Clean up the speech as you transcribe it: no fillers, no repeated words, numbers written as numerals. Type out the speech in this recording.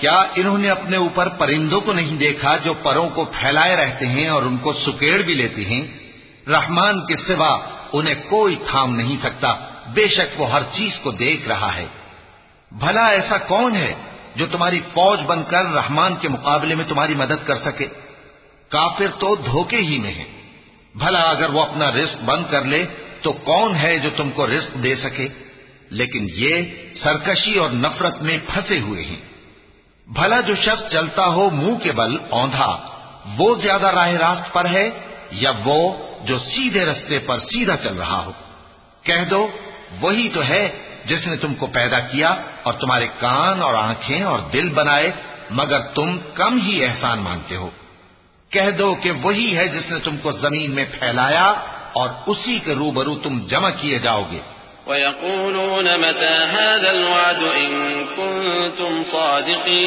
کیا انہوں نے اپنے اوپر پرندوں کو نہیں دیکھا جو پروں کو پھیلائے رہتے ہیں اور ان کو سکیڑ بھی لیتے ہیں؟ رحمان کے سوا انہیں کوئی تھام نہیں سکتا، بے شک وہ ہر چیز کو دیکھ رہا ہے۔ بھلا ایسا کون ہے جو تمہاری فوج بن کر رحمان کے مقابلے میں تمہاری مدد کر سکے؟ کافر تو دھوکے ہی میں ہے۔ بھلا اگر وہ اپنا رزق بند کر لے تو کون ہے جو تم کو رزق دے سکے؟ لیکن یہ سرکشی اور نفرت میں پھنسے ہوئے ہیں۔ بھلا جو شخص چلتا ہو منہ کے بل اوندھا، وہ زیادہ راہ راست پر ہے یا وہ جو سیدھے رستے پر سیدھا چل رہا ہو؟ کہہ دو وہی تو ہے جس نے تم کو پیدا کیا اور تمہارے کان اور آنکھیں اور دل بنائے، مگر تم کم ہی احسان مانتے ہو۔ کہہ دو کہ وہی ہے جس نے تم کو زمین میں پھیلایا اور اسی کے روبرو تم جمع کیے جاؤ گے۔ وَيَقُولُونَ مَتَى هَذَا الْوَعْدُ إِن كُنتُمْ صَادِقِينَ